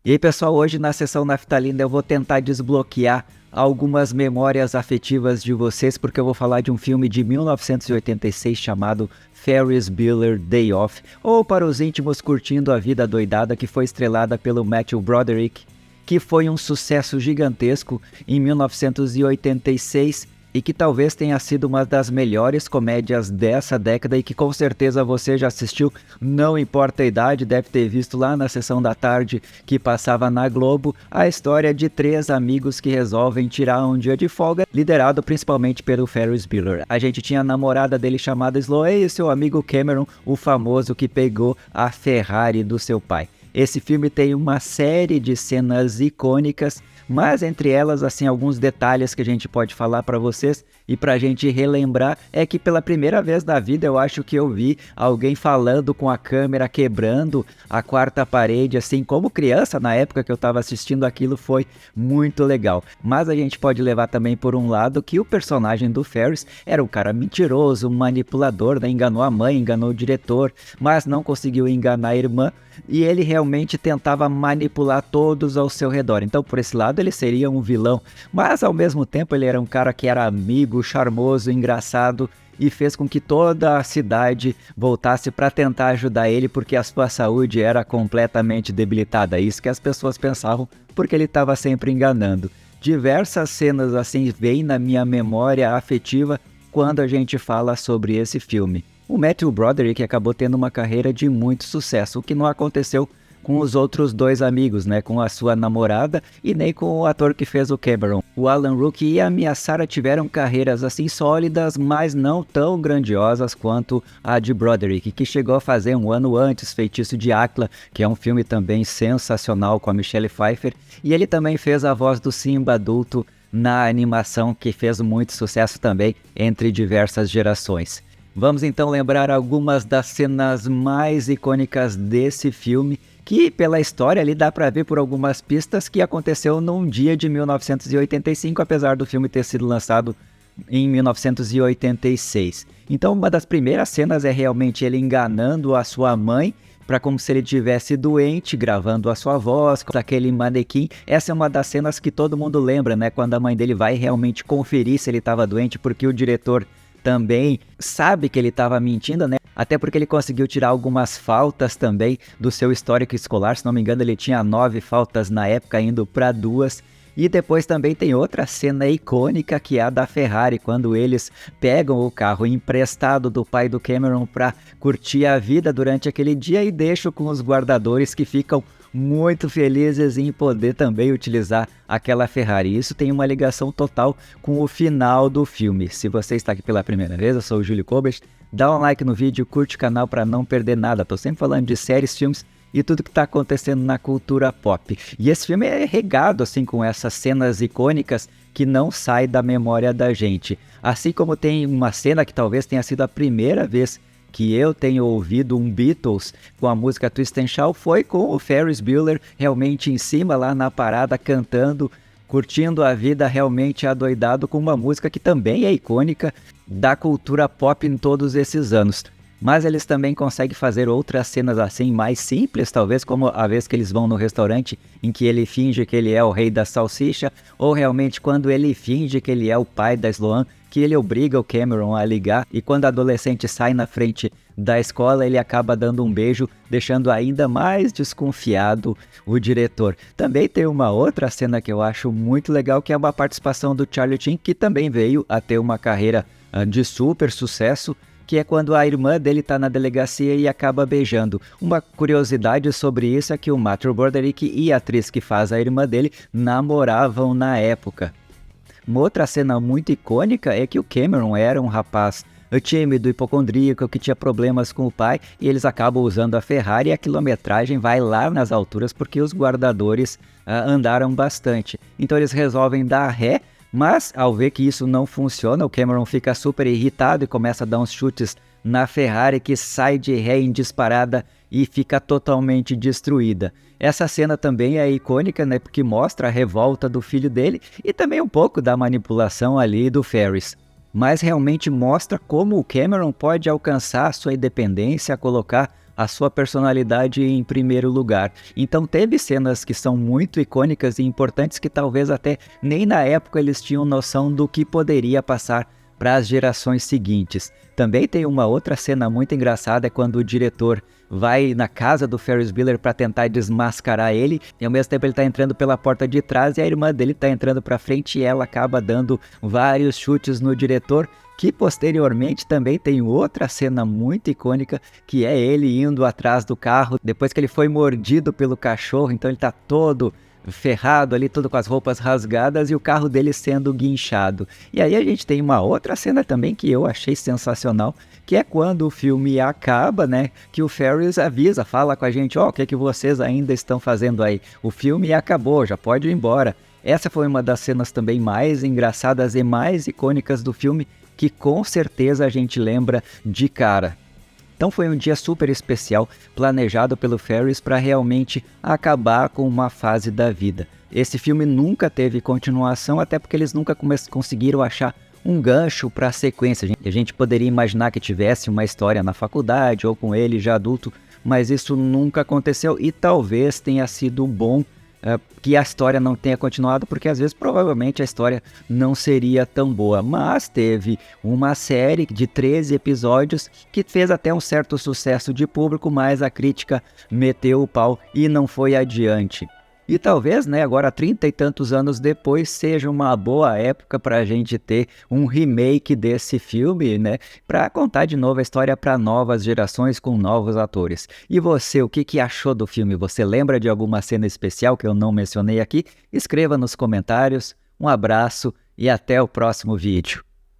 E aí, pessoal, hoje na sessão Naftalina eu vou tentar desbloquear algumas memórias afetivas de vocês, porque eu vou falar de um filme de 1986 chamado Ferris Bueller Day Off, ou para os íntimos Curtindo a Vida Doidada, que foi estrelada pelo Matthew Broderick, que foi um sucesso gigantesco em 1986 e que talvez tenha sido uma das melhores comédias dessa década e que com certeza você já assistiu, não importa a idade, deve ter visto lá na sessão da tarde que passava na Globo, a história de três amigos que resolvem tirar um dia de folga, liderado principalmente pelo Ferris Bueller. A gente tinha a namorada dele chamada Sloane e seu amigo Cameron, o famoso que pegou a Ferrari do seu pai. Esse filme tem uma série de cenas icônicas, mas entre elas, assim, alguns detalhes que a gente pode falar para vocês e pra gente relembrar é que pela primeira vez na vida eu acho que eu vi alguém falando com a câmera, quebrando a quarta parede, assim, como criança na época que eu tava assistindo aquilo, foi muito legal. Mas a gente pode levar também por um lado que o personagem do Ferris era um cara mentiroso, manipulador, né? Enganou a mãe, enganou o diretor, mas não conseguiu enganar a irmã, e ele realmente tentava manipular todos ao seu redor. Então, por esse lado, ele seria um vilão, mas ao mesmo tempo ele era um cara que era amigo, charmoso, engraçado e fez com que toda a cidade voltasse para tentar ajudar ele porque a sua saúde era completamente debilitada. Isso que as pessoas pensavam porque ele estava sempre enganando. Diversas cenas assim vêm na minha memória afetiva quando a gente fala sobre esse filme. O Matthew Broderick acabou tendo uma carreira de muito sucesso, o que não aconteceu com os outros dois amigos, né, com a sua namorada e nem com o ator que fez o Cameron. O Alan Ruck e a Mia Sara tiveram carreiras assim sólidas, mas não tão grandiosas quanto a de Broderick, que chegou a fazer um ano antes Feitiço de Áquila, que é um filme também sensacional com a Michelle Pfeiffer, e ele também fez a voz do Simba adulto na animação que fez muito sucesso também entre diversas gerações. Vamos então lembrar algumas das cenas mais icônicas desse filme, que pela história ali dá para ver por algumas pistas que aconteceu num dia de 1985, apesar do filme ter sido lançado em 1986. Então uma das primeiras cenas é realmente ele enganando a sua mãe, para como se ele tivesse doente, gravando a sua voz com aquele manequim. Essa é uma das cenas que todo mundo lembra, né? Quando a mãe dele vai realmente conferir se ele estava doente, porque o diretor também sabe que ele estava mentindo, né? Até porque ele conseguiu tirar algumas faltas também do seu histórico escolar. Se não me engano, ele tinha 9 faltas na época, indo para 2. E depois também tem outra cena icônica que é a da Ferrari, quando eles pegam o carro emprestado do pai do Cameron para curtir a vida durante aquele dia e deixam com os guardadores que ficam muito felizes em poder também utilizar aquela Ferrari. Isso tem uma ligação total com o final do filme. Se você está aqui pela primeira vez, eu sou o Júlio Colbert, dá um like no vídeo, curte o canal para não perder nada. Estou sempre falando de séries, filmes e tudo que está acontecendo na cultura pop. E esse filme é regado assim com essas cenas icônicas que não saem da memória da gente. Assim como tem uma cena que talvez tenha sido a primeira vez que eu tenho ouvido um Beatles com a música Twist and Shout, foi com o Ferris Bueller realmente em cima lá na parada cantando, curtindo a vida realmente adoidado com uma música que também é icônica da cultura pop em todos esses anos. Mas eles também conseguem fazer outras cenas assim mais simples, talvez, como a vez que eles vão no restaurante em que ele finge que ele é o rei da salsicha, ou realmente quando ele finge que ele é o pai da Sloane, que ele obriga o Cameron a ligar, e quando o adolescente sai na frente da escola, ele acaba dando um beijo, deixando ainda mais desconfiado o diretor. Também tem uma outra cena que eu acho muito legal, que é uma participação do Charlie Sheen, que também veio a ter uma carreira de super sucesso, que é quando a irmã dele está na delegacia e acaba beijando. Uma curiosidade sobre isso é que o Matthew Broderick e a atriz que faz a irmã dele namoravam na época. Uma outra cena muito icônica é que o Cameron era um rapaz tímido, hipocondríaco, que tinha problemas com o pai, e eles acabam usando a Ferrari e a quilometragem vai lá nas alturas porque os guardadores andaram bastante. Então eles resolvem dar ré, mas ao ver que isso não funciona, o Cameron fica super irritado e começa a dar uns chutes na Ferrari, que sai de ré em disparada e fica totalmente destruída. Essa cena também é icônica, né, porque mostra a revolta do filho dele e também um pouco da manipulação ali do Ferris. Mas realmente mostra como o Cameron pode alcançar sua independência, colocar a sua personalidade em primeiro lugar. Então teve cenas que são muito icônicas e importantes que talvez até nem na época eles tinham noção do que poderia passar para as gerações seguintes. Também tem uma outra cena muito engraçada, é quando o diretor vai na casa do Ferris Bueller para tentar desmascarar ele, e ao mesmo tempo ele está entrando pela porta de trás e a irmã dele está entrando para frente e ela acaba dando vários chutes no diretor, que posteriormente também tem outra cena muito icônica, que é ele indo atrás do carro, depois que ele foi mordido pelo cachorro, então ele está todo ferrado ali, todo com as roupas rasgadas e o carro dele sendo guinchado. E aí a gente tem uma outra cena também que eu achei sensacional, que é quando o filme acaba, né, que o Ferris avisa, fala com a gente, ó, o que é que vocês ainda estão fazendo aí? O filme acabou, já pode ir embora. Essa foi uma das cenas também mais engraçadas e mais icônicas do filme, que com certeza a gente lembra de cara. Então foi um dia super especial, planejado pelo Ferris para realmente acabar com uma fase da vida. Esse filme nunca teve continuação, até porque eles nunca conseguiram achar um gancho para a sequência. A gente poderia imaginar que tivesse uma história na faculdade ou com ele já adulto, mas isso nunca aconteceu e talvez tenha sido bom que a história não tenha continuado, porque às vezes provavelmente a história não seria tão boa, mas teve uma série de 13 episódios que fez até um certo sucesso de público, mas a crítica meteu o pau e não foi adiante. E talvez, né, agora 30 e tantos anos depois, seja uma boa época para a gente ter um remake desse filme, né, para contar de novo a história para novas gerações com novos atores. E você, o que achou do filme? Você lembra de alguma cena especial que eu não mencionei aqui? Escreva nos comentários. Um abraço e até o próximo vídeo.